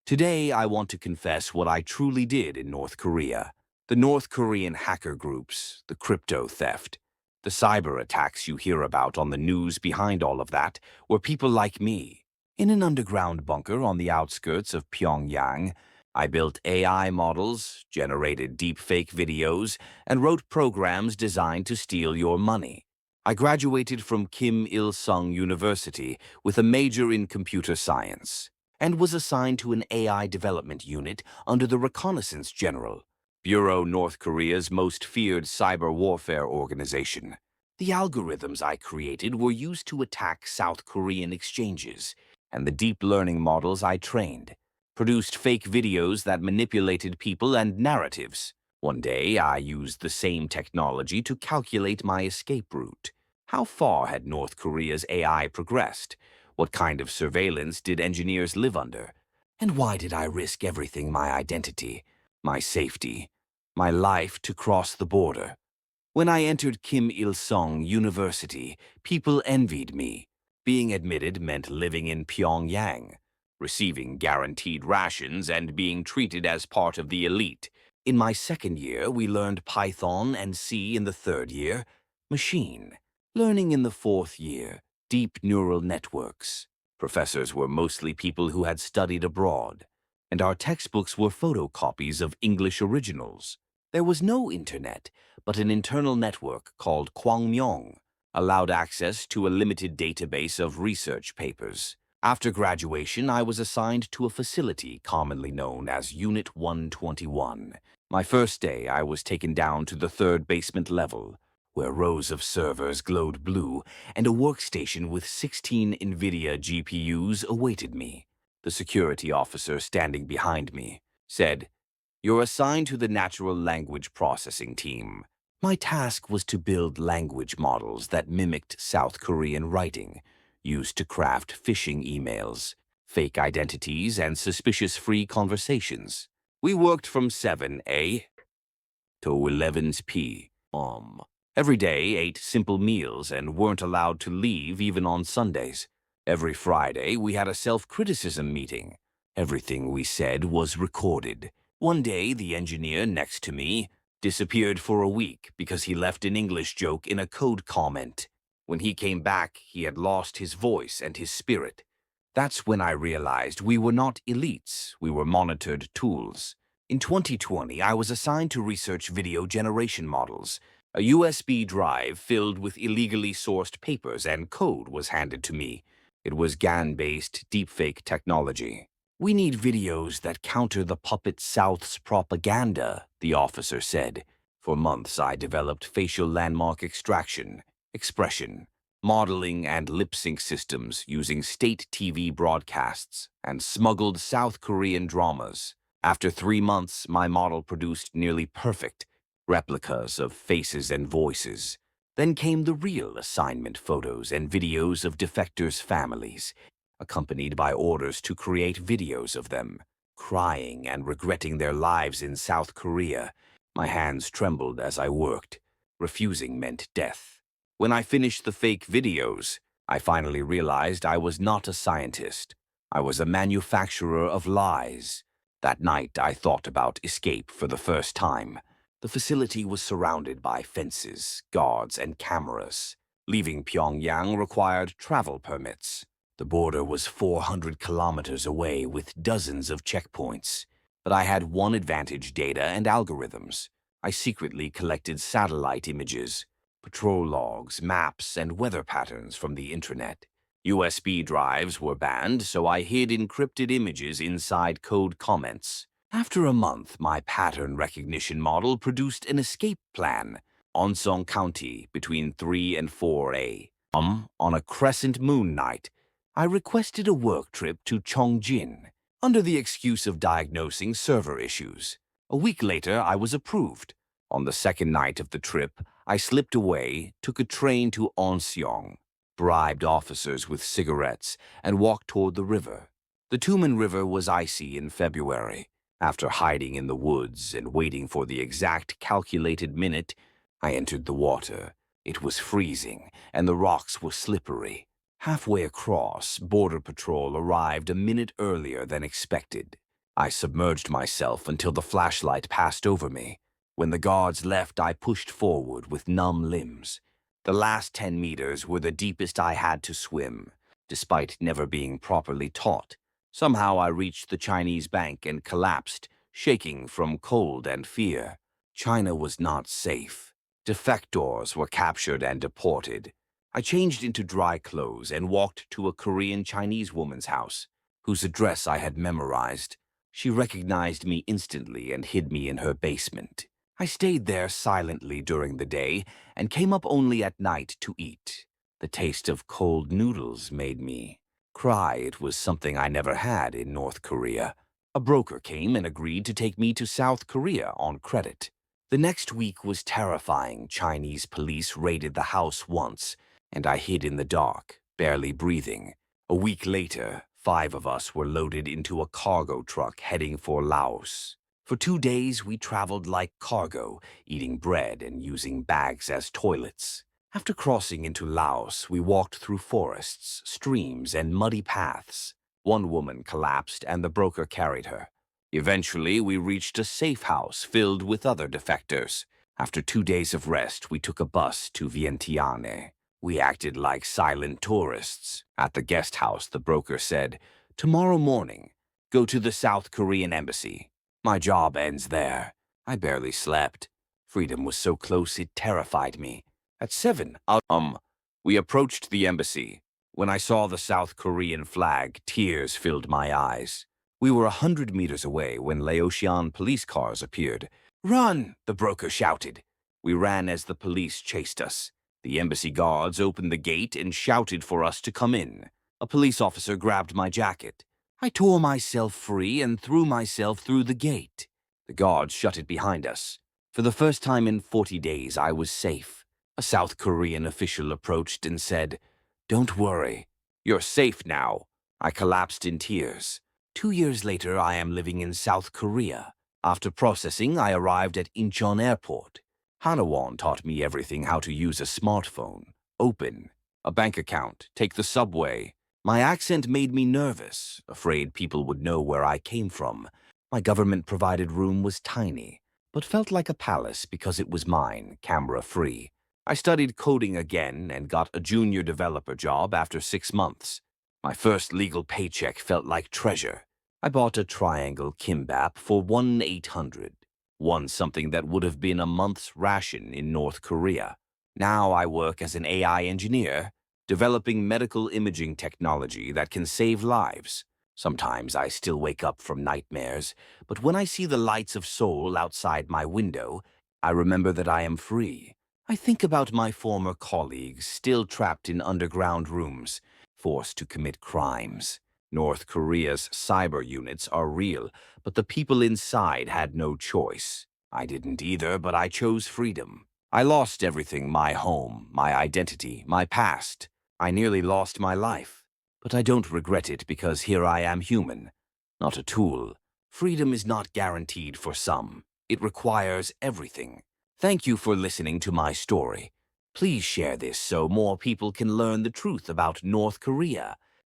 Today, I want to confess what I truly did in North Korea. The North Korean hacker groups, the crypto theft, the cyber attacks you hear about on the news behind all of that were people like me. In an underground bunker on the outskirts of Pyongyang, I built AI models, generated deepfake videos, and wrote programs designed to steal your money. I graduated from Kim Il-sung University with a major in computer science and was assigned to an AI development unit under the Reconnaissance General Bureau, North Korea's most feared cyber warfare organization. The algorithms I created were used to attack South Korean exchanges, and the deep learning models I trained produced fake videos that manipulated people and narratives. One day, I used the same technology to calculate my escape route. How far had North Korea's AI progressed? What kind of surveillance did engineers live under? And why did I risk everything, my identity, my safety, my life to cross the border? When I entered Kim Il-sung University, people envied me. Being admitted meant living in Pyongyang, receiving guaranteed rations and being treated as part of the elite. In my second year, we learned Python and C. In the third year, machine. Learning in the fourth year, deep neural networks. Professors were mostly people who had studied abroad, and our textbooks were photocopies of English originals. There was no internet, but an internal network called Kwangmyong allowed access to a limited database of research papers. After graduation, I was assigned to a facility commonly known as Unit 121. My first day, I was taken down to the third basement level, where rows of servers glowed blue and a workstation with 16 NVIDIA GPUs awaited me. The security officer standing behind me said, "You're assigned to the natural language processing team." My task was to build language models that mimicked South Korean writing, used to craft phishing emails, fake identities, and suspicious free conversations. We worked from 7 a. to 11 p.m. Every day, ate simple meals, and weren't allowed to leave even on Sundays. Every Friday, we had a self-criticism meeting. Everything we said was recorded. One day, the engineer next to me disappeared for a week because he left an English joke in a code comment. When he came back, he had lost his voice and his spirit. That's when I realized we were not elites, we were monitored tools. In 2020, I was assigned to research video generation models. A USB drive filled with illegally sourced papers and code was handed to me. It was GAN-based deepfake technology. "We need videos that counter the puppet South's propaganda," the officer said. For months, I developed facial landmark extraction, expression, modeling, and lip-sync systems using state TV broadcasts and smuggled South Korean dramas. After 3 months, my model produced nearly perfect replicas of faces and voices. Then came the real assignment photos and videos of defectors' families, accompanied by orders to create videos of them, crying and regretting their lives in South Korea. My hands trembled as I worked. Refusing meant death. When I finished the fake videos, I finally realized I was not a scientist. I was a manufacturer of lies. That night, I thought about escape for the first time. The facility was surrounded by fences, guards, and cameras. Leaving Pyongyang required travel permits. The border was 400 kilometers away with dozens of checkpoints. But I had one advantage: data and algorithms. I secretly collected satellite images, patrol logs, maps, and weather patterns from the internet. USB drives were banned, so I hid encrypted images inside code comments. After a month, my pattern recognition model produced an escape plan. Onsong County, between 3 and 4 a.m. on a crescent moon night, I requested a work trip to Chongjin under the excuse of diagnosing server issues. A week later, I was approved. On the second night of the trip, I slipped away, took a train to Onseong, bribed officers with cigarettes, and walked toward the river. The Tumen River was icy in February. After hiding in the woods and waiting for the exact calculated minute, I entered the water. It was freezing, and the rocks were slippery. Halfway across, Border Patrol arrived a minute earlier than expected. I submerged myself until the flashlight passed over me. When the guards left, I pushed forward with numb limbs. The last 10 meters were the deepest I had to swim, despite never being properly taught. Somehow I reached the Chinese bank and collapsed, shaking from cold and fear. China was not safe. Defectors were captured and deported. I changed into dry clothes and walked to a Korean Chinese woman's house, whose address I had memorized. She recognized me instantly and hid me in her basement. I stayed there silently during the day and came up only at night to eat. The taste of cold noodles made me cry. It was something I never had in North Korea. A broker came and agreed to take me to South Korea on credit. The next week was terrifying. Chinese police raided the house once, and I hid in the dark, barely breathing. A week later, 5 of us were loaded into a cargo truck heading for Laos. For 2 days, we traveled like cargo, eating bread and using bags as toilets. After crossing into Laos, we walked through forests, streams, and muddy paths. One woman collapsed and the broker carried her. Eventually, we reached a safe house filled with other defectors. After 2 days of rest, we took a bus to Vientiane. We acted like silent tourists. At the guest house, the broker said, "Tomorrow morning, go to the South Korean embassy. My job ends there." I barely slept. Freedom was so close it terrified me. At 7, we approached the embassy. When I saw the South Korean flag, tears filled my eyes. We were 100 meters away when Laotian police cars appeared. "Run!" the broker shouted. We ran as the police chased us. The embassy guards opened the gate and shouted for us to come in. A police officer grabbed my jacket. I tore myself free and threw myself through the gate. The guards shut it behind us. For the first time in 40 days, I was safe. A South Korean official approached and said, "Don't worry, you're safe now." I collapsed in tears. 2 years later, I am living in South Korea. After processing, I arrived at Incheon Airport. Hanawon taught me everything: how to use a smartphone, open a bank account, take the subway. My accent made me nervous, afraid people would know where I came from. My government-provided room was tiny, but felt like a palace because it was mine, camera-free. I studied coding again and got a junior developer job after 6 months. My first legal paycheck felt like treasure. I bought a triangle kimbap for 1,800, won something that would have been a month's ration in North Korea. Now I work as an AI engineer, developing medical imaging technology that can save lives. Sometimes I still wake up from nightmares, but when I see the lights of Seoul outside my window, I remember that I am free. I think about my former colleagues still trapped in underground rooms, forced to commit crimes. North Korea's cyber units are real, but the people inside had no choice. I didn't either, but I chose freedom. I lost everything: my home, my identity, my past. I nearly lost my life. But I don't regret it because here I am, human, not a tool. Freedom is not guaranteed for some. It requires everything. Thank you for listening to my story. Please share this so more people can learn the truth about North Korea.